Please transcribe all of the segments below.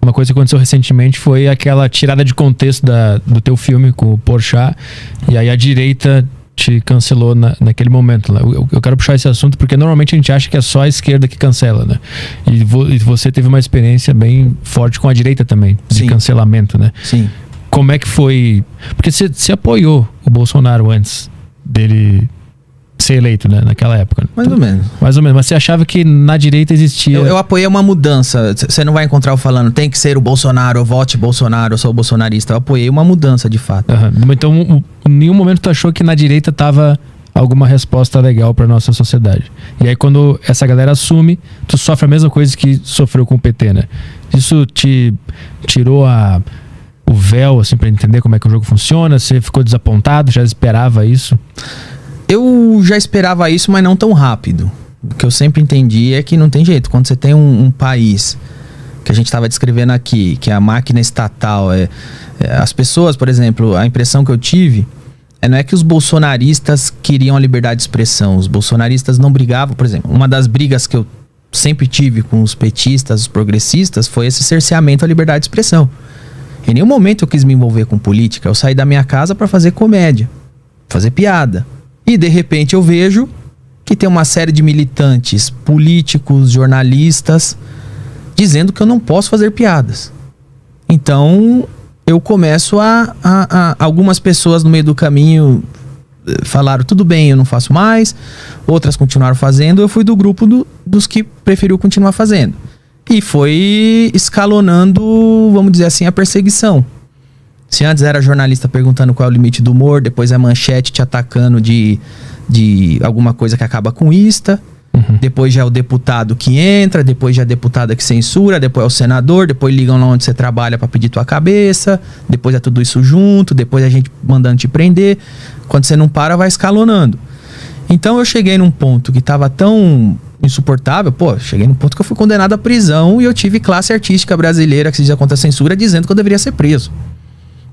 Uma coisa que aconteceu recentemente foi aquela tirada de contexto do teu filme com o Porchat, e aí a direita te cancelou naquele momento. Eu quero puxar esse assunto porque normalmente a gente acha que é só a esquerda que cancela, né? E você teve uma experiência bem forte com a direita também, de Sim. cancelamento, né? Sim. Como é que foi? Porque você apoiou o Bolsonaro antes dele ser eleito, né? Naquela época. Mais ou menos. Mais ou menos. Mas você achava que na direita existia... Eu apoiei uma mudança. Você não vai encontrar eu falando, tem que ser o Bolsonaro, eu vote Bolsonaro, eu sou bolsonarista. Eu apoiei uma mudança, de fato. Uhum. Então, em nenhum momento tu achou que na direita tava alguma resposta legal pra nossa sociedade. E aí, quando essa galera assume, tu sofre a mesma coisa que sofreu com o PT, né? Isso te tirou o véu, assim, pra entender como é que o jogo funciona? Você ficou desapontado? Já esperava isso? Eu já esperava isso, mas não tão rápido. O que eu sempre entendi é que não tem jeito. Quando você tem um país, que a gente estava descrevendo aqui, que é a máquina estatal, as pessoas, por exemplo, a impressão que eu tive, não é que os bolsonaristas queriam a liberdade de expressão. Os bolsonaristas não brigavam, por exemplo. Uma das brigas que eu sempre tive com os petistas, os progressistas, foi esse cerceamento à liberdade de expressão. Em nenhum momento eu quis me envolver com política. Eu saí da minha casa para fazer comédia, fazer piada. E de repente eu vejo que tem uma série de militantes, políticos, jornalistas, dizendo que eu não posso fazer piadas. Então eu começo algumas pessoas no meio do caminho falaram, tudo bem, eu não faço mais. Outras continuaram fazendo. Eu fui do grupo dos que preferiu continuar fazendo. E foi escalonando, vamos dizer assim, a perseguição. Se antes era jornalista perguntando qual é o limite do humor, depois é manchete te atacando de alguma coisa que acaba com ista, depois já é o deputado que entra, depois já é a deputada que censura, depois é o senador, depois ligam lá onde você trabalha pra pedir tua cabeça, depois é tudo isso junto, depois a gente mandando te prender. Quando você não para, vai escalonando. Então eu cheguei num ponto que tava tão insuportável, cheguei num ponto que eu fui condenado à prisão e eu tive classe artística brasileira que se diz contra a censura dizendo que eu deveria ser preso.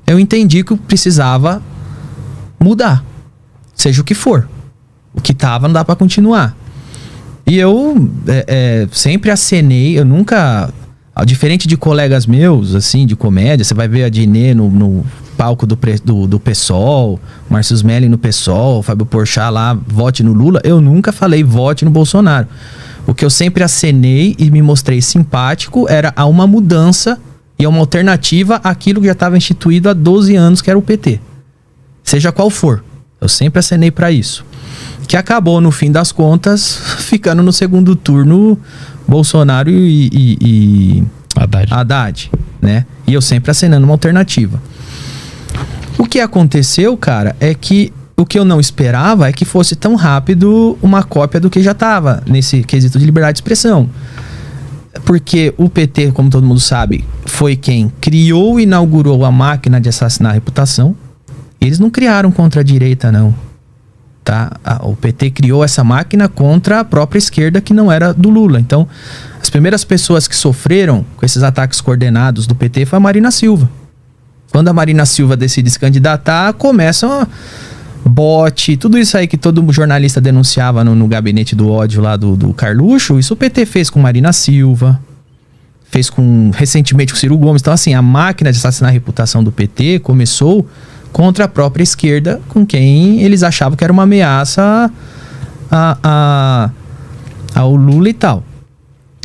Eu entendi que eu precisava mudar, seja o que for. O que tava não dá pra continuar. E eu sempre acenei, eu nunca... Diferente de colegas meus, assim, de comédia, você vai ver a Dinê no palco do PSOL, Márcio Smelling no PSOL, Fábio Porchat lá, vote no Lula. Eu nunca falei vote no Bolsonaro. O que eu sempre acenei e me mostrei simpático era a uma mudança e uma alternativa àquilo que já estava instituído há 12 anos, que era o PT. Seja qual for. Eu sempre acenei para isso. Que acabou, no fim das contas, ficando no segundo turno Bolsonaro e Haddad, né? E eu sempre acenando uma alternativa. O que aconteceu, cara, é que o que eu não esperava é que fosse tão rápido uma cópia do que já estava nesse quesito de liberdade de expressão. Porque o PT, como todo mundo sabe, foi quem criou e inaugurou a máquina de assassinar a reputação. Eles não criaram contra a direita, não. Tá? O PT criou essa máquina contra a própria esquerda, que não era do Lula. Então, as primeiras pessoas que sofreram com esses ataques coordenados do PT foi a Marina Silva. Quando a Marina Silva decide se candidatar, começam bote, tudo isso aí que todo jornalista denunciava no gabinete do ódio lá do Carluxo. Isso o PT fez com Marina Silva, fez recentemente com Ciro Gomes. Então, assim, a máquina de assassinar a reputação do PT começou contra a própria esquerda, com quem eles achavam que era uma ameaça ao Lula e tal.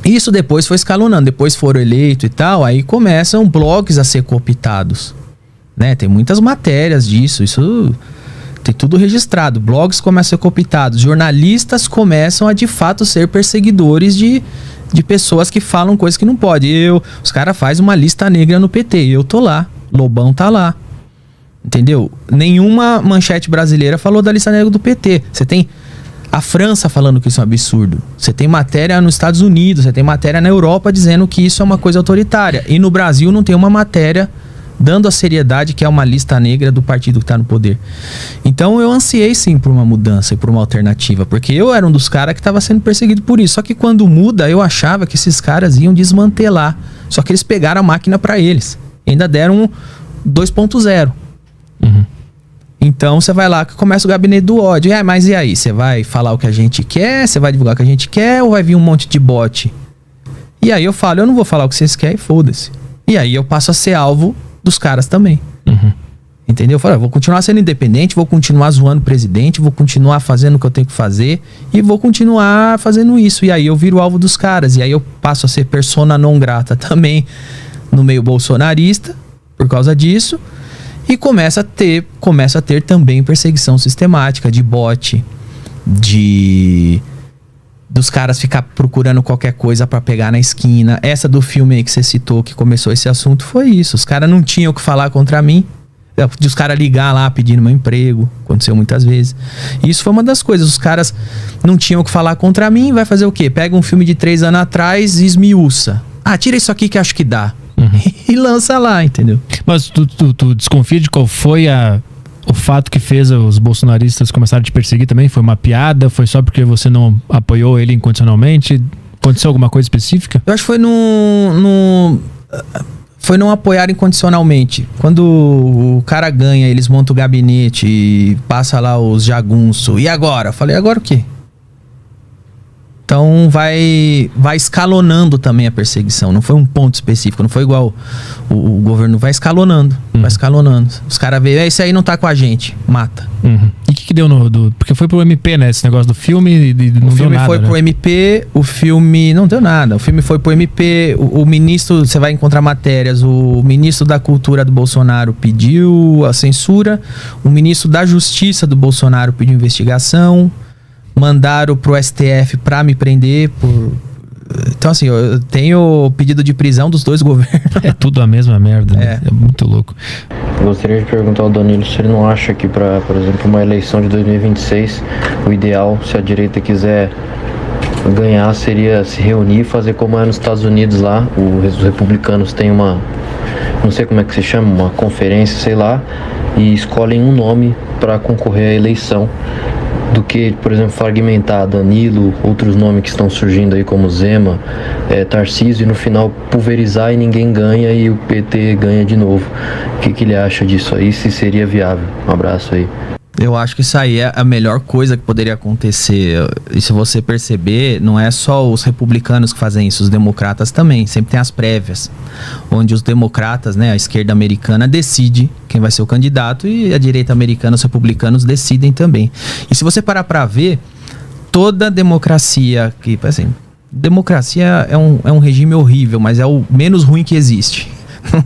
Isso depois foi escalonando, depois foram eleitos e tal, aí começam blogs a ser cooptados, né? Tem muitas matérias disso, isso tem tudo registrado. Blogs começam a ser cooptados, jornalistas começam a de fato ser perseguidores de pessoas que falam coisas que não pode. Os caras fazem uma lista negra no PT, eu tô lá, Lobão tá lá. Entendeu? Nenhuma manchete brasileira falou da lista negra do PT. Você tem a França falando que isso é um absurdo. Você tem matéria nos Estados Unidos, você tem matéria na Europa dizendo que isso é uma coisa autoritária. E no Brasil não tem uma matéria dando a seriedade que é uma lista negra do partido que está no poder. Então eu ansiei sim por uma mudança e por uma alternativa, porque eu era um dos caras que estava sendo perseguido por isso. Só que quando muda, eu achava que esses caras iam desmantelar. Só que eles pegaram a máquina para eles. E ainda deram 2.0. Então você vai lá que começa o gabinete do ódio. Mas e aí? Você vai falar o que a gente quer? Você vai divulgar o que a gente quer? Ou vai vir um monte de bot? E aí eu falo, eu não vou falar o que vocês querem, foda-se. E aí eu passo a ser alvo dos caras também. Entendeu? Eu falei, vou continuar sendo independente, vou continuar zoando o presidente, vou continuar fazendo o que eu tenho que fazer e vou continuar fazendo isso. E aí eu viro alvo dos caras. E aí eu passo a ser persona non grata também no meio bolsonarista por causa disso. E começa a ter também perseguição sistemática de bot, dos caras ficar procurando qualquer coisa pra pegar na esquina. Essa do filme aí que você citou, que começou esse assunto, foi isso. Os caras não tinham o que falar contra mim. De os caras ligar lá pedindo meu emprego. Aconteceu muitas vezes. E isso foi uma das coisas. Os caras não tinham o que falar contra mim. Vai fazer o quê? Pega um filme de 3 anos atrás e esmiuça. Ah, tira isso aqui que acho que dá. E lança lá, entendeu? Mas tu desconfia de qual foi o fato que fez os bolsonaristas começarem a te perseguir também? Foi uma piada? Foi só porque você não apoiou ele incondicionalmente? Aconteceu alguma coisa específica? Eu acho que foi foi não apoiar incondicionalmente. Quando o cara ganha, eles montam o gabinete e passa lá os jagunços. E agora? Eu falei, agora o quê? Então vai escalonando também a perseguição. Não foi um ponto específico. Não foi igual o governo. Vai escalonando. Vai escalonando. Os caras veem, esse aí não tá com a gente. Mata. E o que deu porque foi pro MP, né? Esse negócio do filme e não deu nada. O filme foi pro MP, o filme não deu nada. O filme foi pro MP, o ministro, você vai encontrar matérias, o ministro da Cultura do Bolsonaro pediu a censura, o ministro da Justiça do Bolsonaro pediu investigação, mandaram pro STF pra me prender por... Então assim, eu tenho pedido de prisão dos dois governos. É tudo a mesma merda, né? É muito louco. Eu gostaria de perguntar ao Danilo se ele não acha que para, por exemplo, uma eleição de 2026, o ideal, se a direita quiser ganhar, seria se reunir e fazer como é nos Estados Unidos lá. Os republicanos têm uma, não sei como é que se chama, uma conferência, sei lá, e escolhem um nome para concorrer à eleição, do que, por exemplo, fragmentar Danilo, outros nomes que estão surgindo aí como Zema, Tarcísio, e no final pulverizar e ninguém ganha e o PT ganha de novo. O que ele acha disso aí, se seria viável? Um abraço aí. Eu acho que isso aí é a melhor coisa que poderia acontecer. E se você perceber, não é só os republicanos que fazem isso, os democratas também. Sempre tem as prévias, onde os democratas, né, a esquerda americana decide quem vai ser o candidato e a direita americana, os republicanos decidem também. E se você parar pra ver, toda democracia, que assim, democracia é um regime horrível, mas é o menos ruim que existe.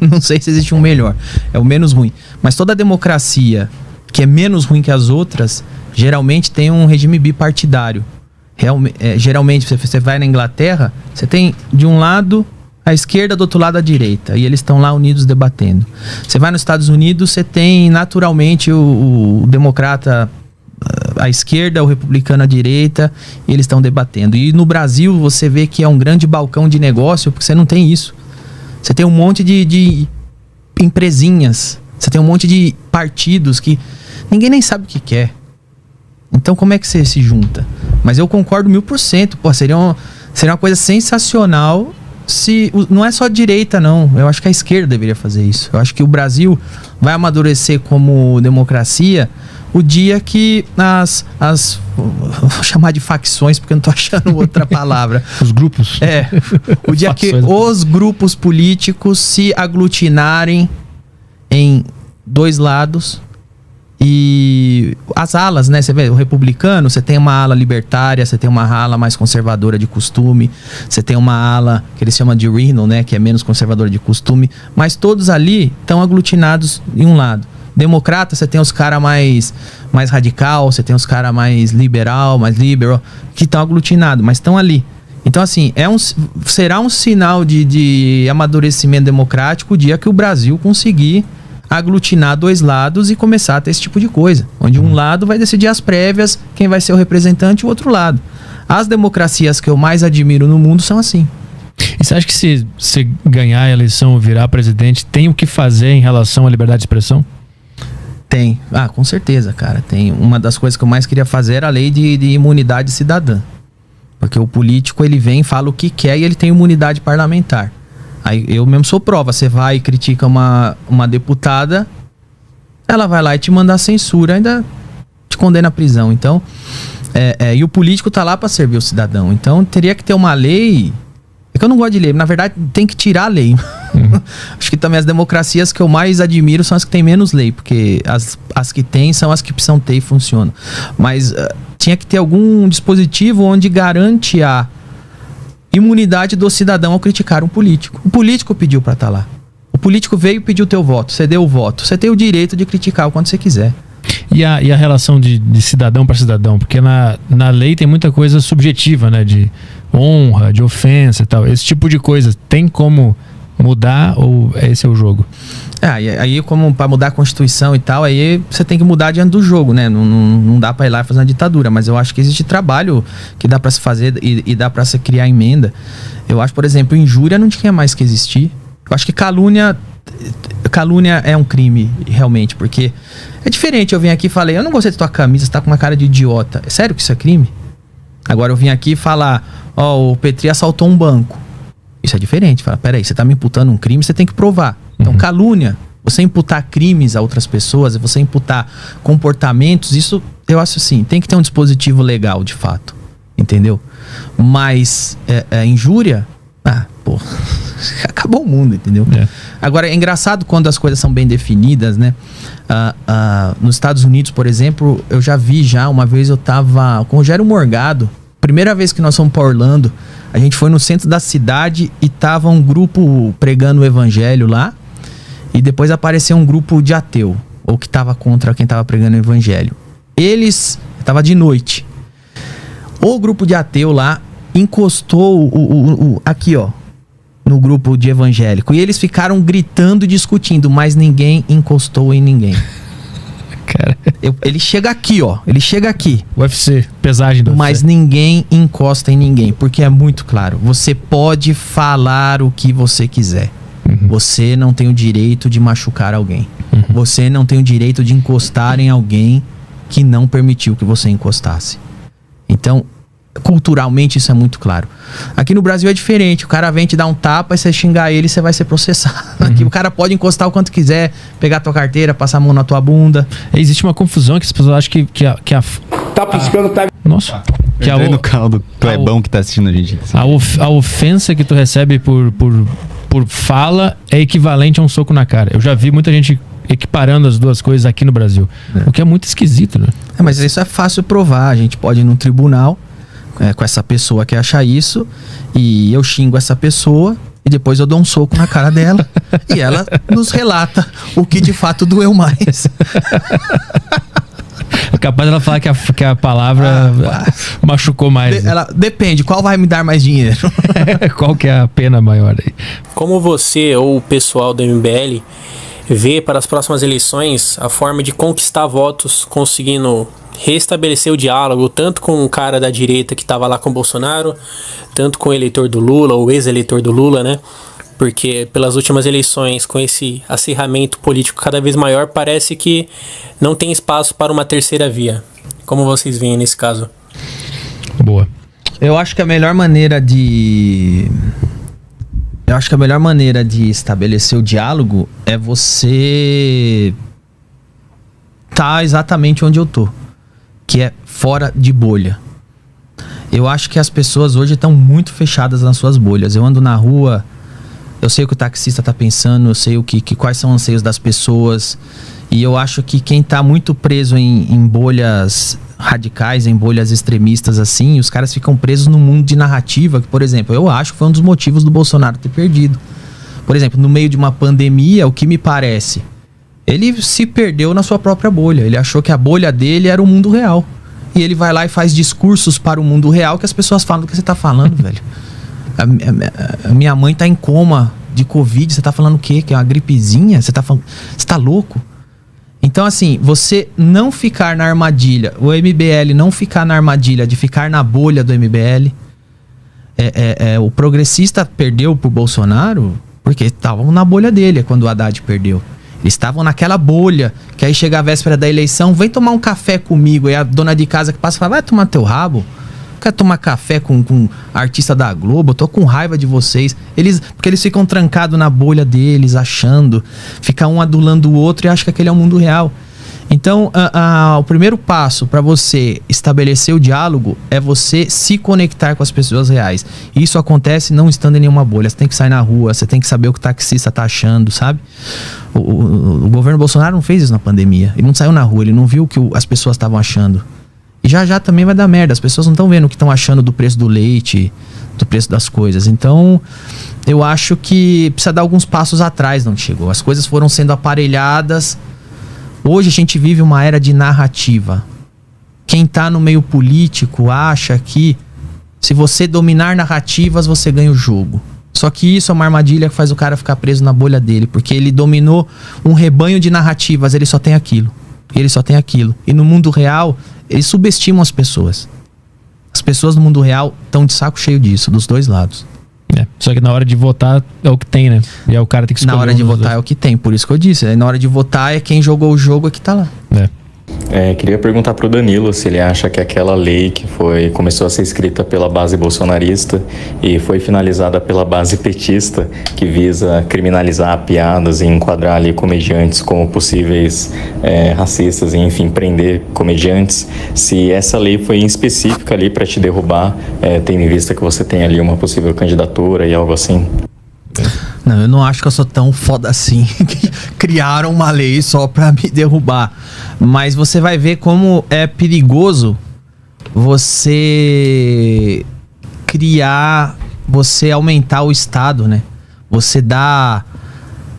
Não sei se existe um melhor, é o menos ruim. Mas toda democracia que é menos ruim que as outras, geralmente tem um regime bipartidário. Geralmente, você vai na Inglaterra, você tem de um lado a esquerda, do outro lado a direita, e eles estão lá unidos debatendo. Você vai nos Estados Unidos, você tem naturalmente o democrata à esquerda, o republicano à direita, e eles estão debatendo. E no Brasil, você vê que é um grande balcão de negócio, porque você não tem isso. Você tem um monte de empresinhas, você tem um monte de partidos que ninguém nem sabe o que quer. Então como é que você se junta? Mas eu concordo 1000%. Pô, seria uma coisa sensacional se... Não é só a direita, não. Eu acho que a esquerda deveria fazer isso. Eu acho que o Brasil vai amadurecer como democracia o dia que vou chamar de facções, porque eu não tô achando outra palavra. Os grupos. O dia que os grupos políticos se aglutinarem em dois lados. E as alas, né? Você vê, o republicano, você tem uma ala libertária, você tem uma ala mais conservadora de costume, você tem uma ala que eles chamam de Rhino, né? Que é menos conservadora de costume, mas todos ali estão aglutinados em um lado. Democrata, você tem os caras mais radical, você tem os caras mais liberal, que estão aglutinados, mas estão ali. Então, assim, será um sinal de amadurecimento democrático o dia que o Brasil conseguir aglutinar dois lados e começar a ter esse tipo de coisa, onde um lado vai decidir as prévias, quem vai ser o representante, e o outro lado. As democracias que eu mais admiro no mundo são assim. E você acha que se ganhar a eleição ou virar presidente, tem o que fazer em relação à liberdade de expressão? Tem. Com certeza, cara. Tem. Uma das coisas que eu mais queria fazer era a lei de imunidade cidadã. Porque o político, ele vem, fala o que quer e ele tem imunidade parlamentar. Aí eu mesmo sou prova. Você vai e critica uma deputada, ela vai lá e te manda a censura, ainda te condena à prisão. Então, e o político tá lá para servir o cidadão. Então, teria que ter uma lei... É que eu não gosto de lei. Na verdade, tem que tirar a lei. Acho que também as democracias que eu mais admiro são as que têm menos lei, porque as que têm são as que precisam ter e funcionam. Mas tinha que ter algum dispositivo onde garante a imunidade do cidadão ao criticar um político. O político pediu para estar lá. O político veio e pediu o teu voto, você deu o voto. Você tem o direito de criticar o quanto você quiser. E a relação de cidadão para cidadão? Porque na lei tem muita coisa subjetiva, né? De honra, de ofensa e tal. Esse tipo de coisa tem como mudar ou esse é o jogo? Aí como para mudar a Constituição e tal, aí você tem que mudar diante do jogo, né? Não dá para ir lá e fazer uma ditadura, mas eu acho que existe trabalho que dá para se fazer e dá para se criar emenda. Eu acho, por exemplo, injúria não tinha mais que existir. Eu acho que calúnia é um crime, realmente, porque é diferente. Eu vim aqui e falei, eu não gostei de tua camisa, você tá com uma cara de idiota. É sério que isso é crime? Agora eu vim aqui falar, o Petri assaltou um banco. Isso é diferente. Fala, peraí, você tá me imputando um crime, você tem que provar. Então, calúnia, você imputar crimes a outras pessoas, você imputar comportamentos, isso eu acho assim, tem que ter um dispositivo legal, de fato. Entendeu? Mas injúria, acabou o mundo, entendeu? Agora, é engraçado quando as coisas são bem definidas, né? Nos Estados Unidos, por exemplo, eu já vi uma vez eu tava com o Rogério Morgado, primeira vez que nós fomos pra Orlando, a gente foi no centro da cidade e tava um grupo pregando o evangelho lá, e depois apareceu um grupo de ateu, ou que tava contra quem tava pregando o evangelho. Tava de noite. O grupo de ateu lá encostou aqui, ó, no grupo de evangélico. E eles ficaram gritando e discutindo, mas ninguém encostou em ninguém. Cara. Ele chega aqui, ó. Ele chega aqui. UFC, pesagem do UFC. Mas ninguém encosta em ninguém, porque é muito claro. Você pode falar o que você quiser. Você não tem o direito de machucar alguém. Você não tem o direito de encostar em alguém que não permitiu que você encostasse. Então, culturalmente isso é muito claro. Aqui no Brasil é diferente. O cara vem te dar um tapa e você xingar ele, você vai ser processado. Aqui o cara pode encostar o quanto quiser, pegar tua carteira, passar a mão na tua bunda. Existe uma confusão que as pessoas acham que a Tá piscando, tá... Nossa. Que no canal do Clebão que tá assistindo a gente. A ofensa que tu recebe por fala é equivalente a um soco na cara. Eu já vi muita gente equiparando as duas coisas aqui no Brasil. O que é muito esquisito, né? Mas isso é fácil provar. A gente pode ir num tribunal com essa pessoa que acha isso, e eu xingo essa pessoa e depois eu dou um soco na cara dela e ela nos relata o que de fato doeu mais. É capaz dela falar que a palavra machucou mais. Depende, qual vai me dar mais dinheiro? Qual que é a pena maior aí? Como você ou o pessoal do MBL vê para as próximas eleições a forma de conquistar votos, conseguindo restabelecer o diálogo, tanto com o cara da direita que estava lá com o Bolsonaro, tanto com o eleitor do Lula, ou ex-eleitor do Lula, né? Porque pelas últimas eleições, com esse acirramento político cada vez maior, parece que não tem espaço para uma terceira via. Como vocês veem nesse caso? Boa. Eu acho que a melhor maneira de estabelecer o diálogo é você tá exatamente onde eu tô, que é fora de bolha. Eu acho que as pessoas hoje estão muito fechadas nas suas bolhas. Eu ando na rua, eu sei o que o taxista tá pensando, eu sei quais são os anseios das pessoas, e eu acho que quem tá muito preso em bolhas radicais, em bolhas extremistas assim, os caras ficam presos num mundo de narrativa que, por exemplo, eu acho que foi um dos motivos do Bolsonaro ter perdido. Por exemplo, no meio de uma pandemia, o que me parece, ele se perdeu na sua própria bolha. Ele achou que a bolha dele era o mundo real. E ele vai lá e faz discursos para o mundo real que as pessoas falam do que você tá falando, velho. A minha mãe tá em coma de Covid, você tá falando o quê? Que é uma gripezinha? Você tá louco? Então, assim, você não ficar na armadilha, o MBL não ficar na armadilha de ficar na bolha do MBL. O progressista perdeu pro Bolsonaro porque estavam na bolha dele quando o Haddad perdeu. Eles estavam naquela bolha, que aí chega a véspera da eleição, vem tomar um café comigo. E a dona de casa que passa fala, vai tomar teu rabo. Quer tomar café com artista da Globo? Eu tô com raiva de vocês. Porque eles ficam trancados na bolha deles, achando. Fica um adulando o outro e acha que aquele é o mundo real. Então, o primeiro passo para você estabelecer o diálogo é você se conectar com as pessoas reais. E isso acontece não estando em nenhuma bolha. Você tem que sair na rua, você tem que saber o que o taxista tá achando, sabe? O governo Bolsonaro não fez isso na pandemia. Ele não saiu na rua, ele não viu o que as pessoas estavam achando. E já também vai dar merda. As pessoas não estão vendo o que estão achando do preço do leite, do preço das coisas. Então, eu acho que precisa dar alguns passos atrás, não chegou. As coisas foram sendo aparelhadas. Hoje a gente vive uma era de narrativa. Quem tá no meio político acha que se você dominar narrativas, você ganha o jogo. Só que isso é uma armadilha que faz o cara ficar preso na bolha dele, porque ele dominou um rebanho de narrativas, ele só tem aquilo. Ele só tem aquilo. E no mundo real, eles subestimam as pessoas. As pessoas no mundo real estão de saco cheio disso, dos dois lados. Só que na hora de votar é o que tem, né? E aí o cara tem que escolher. Na hora de votar é o que tem, por isso que eu disse. Aí na hora de votar é quem jogou o jogo é que tá lá. Queria perguntar pro Danilo se ele acha que aquela lei que começou a ser escrita pela base bolsonarista e foi finalizada pela base petista, que visa criminalizar piadas e enquadrar ali comediantes como possíveis racistas e, enfim, prender comediantes, se essa lei foi em específica ali para te derrubar, tendo em vista que você tem ali uma possível candidatura e algo assim? Não, eu não acho que eu sou tão foda assim que criaram uma lei só pra me derrubar. Mas você vai ver como é perigoso você aumentar o Estado, né? Você dá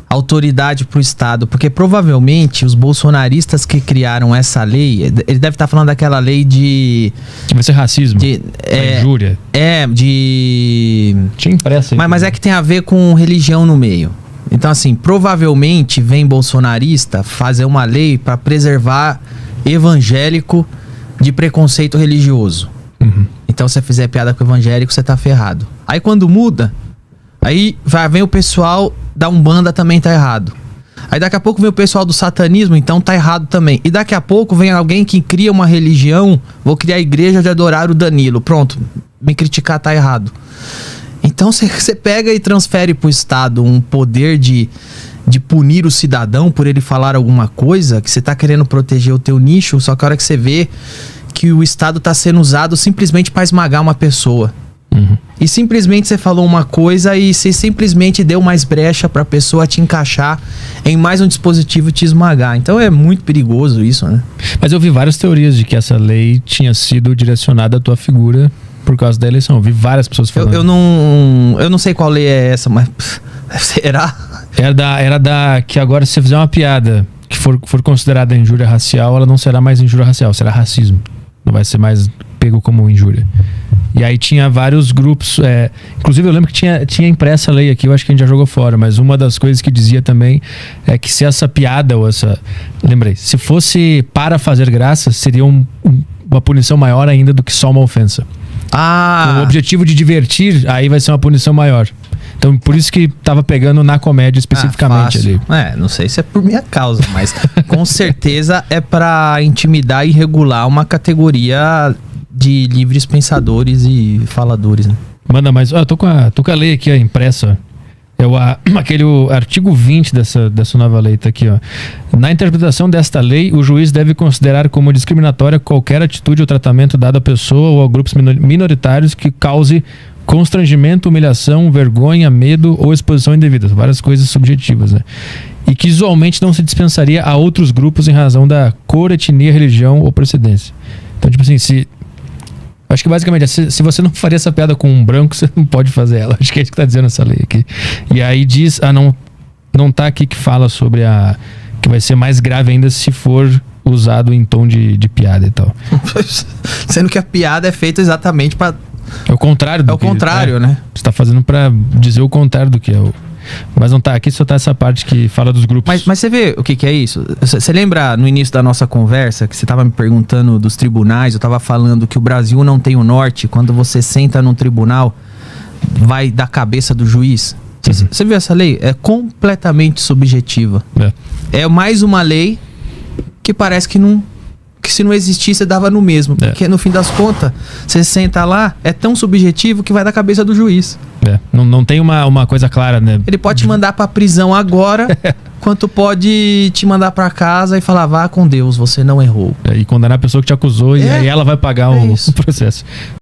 autoridade pro Estado. Porque provavelmente os bolsonaristas que criaram essa lei, ele deve estar falando daquela lei de... Que vai ser racismo, injúria. Tinha impresso aí. Mas é que tem a ver com religião no meio. Então, assim, provavelmente vem bolsonarista fazer uma lei para preservar evangélico de preconceito religioso. Então, se você fizer piada com evangélico, você tá ferrado. Aí, quando muda, aí vem o pessoal da Umbanda, também tá errado. Aí, daqui a pouco vem o pessoal do satanismo, então tá errado também. E daqui a pouco vem alguém que cria uma religião, vou criar a igreja de adorar o Danilo. Pronto, me criticar tá errado. Então você pega e transfere pro Estado um poder de punir o cidadão por ele falar alguma coisa, que você tá querendo proteger o teu nicho, só que a hora que você vê que o Estado tá sendo usado simplesmente para esmagar uma pessoa. E simplesmente você falou uma coisa e você simplesmente deu mais brecha pra pessoa te encaixar em mais um dispositivo e te esmagar. Então é muito perigoso isso, né? Mas eu vi várias teorias de que essa lei tinha sido direcionada à tua figura por causa da eleição. Eu vi várias pessoas falando. Eu não sei qual lei é essa, mas será? Era da que agora, se você fizer uma piada que for considerada injúria racial, ela não será mais injúria racial, será racismo. Não vai ser mais pego como injúria. E aí tinha vários grupos, inclusive eu lembro que tinha impressa a lei aqui, eu acho que a gente já jogou fora, mas uma das coisas que dizia também é que se essa piada ou lembrei, se fosse para fazer graça, seria uma punição maior ainda do que só uma ofensa. Com o objetivo de divertir, aí vai ser uma punição maior. Então, por isso que tava pegando na comédia especificamente ali. Não sei se é por minha causa, mas com certeza é pra intimidar e regular uma categoria de livres pensadores e faladores, né? Manda mais. Tô com a lei aqui, impressa. É aquele artigo 20 dessa nova lei, tá aqui, ó. Na interpretação desta lei, o juiz deve considerar como discriminatória qualquer atitude ou tratamento dado à pessoa ou a grupos minoritários que cause constrangimento, humilhação, vergonha, medo ou exposição indevida. Várias coisas subjetivas, né? E que usualmente não se dispensaria a outros grupos em razão da cor, etnia, religião ou procedência. Então, tipo assim, acho que basicamente, se você não faria essa piada com um branco, você não pode fazer ela. Acho que é isso que tá dizendo essa lei aqui. E aí diz, não tá aqui que fala sobre que vai ser mais grave ainda se for usado em tom de piada e tal. Sendo que a piada é feita exatamente pra... É o contrário do É o contrário, né? né? Você tá fazendo pra dizer o contrário do que é o... Mas não tá, aqui só tá essa parte que fala dos grupos. Mas você vê o que é isso? Você lembra no início da nossa conversa que você tava me perguntando dos tribunais? Eu tava falando que o Brasil não tem o norte. Quando você senta num tribunal, vai da cabeça do juiz. Você viu essa lei? É completamente subjetiva. É mais uma lei que parece que não que se não existisse dava no mesmo. Porque no fim das contas, você senta lá, é tão subjetivo que vai da cabeça do juiz. Não tem uma coisa clara, né? Ele pode te mandar pra prisão agora, quanto pode te mandar pra casa e falar, vá com Deus, você não errou. E condenar a pessoa que te acusou e aí ela vai pagar o processo.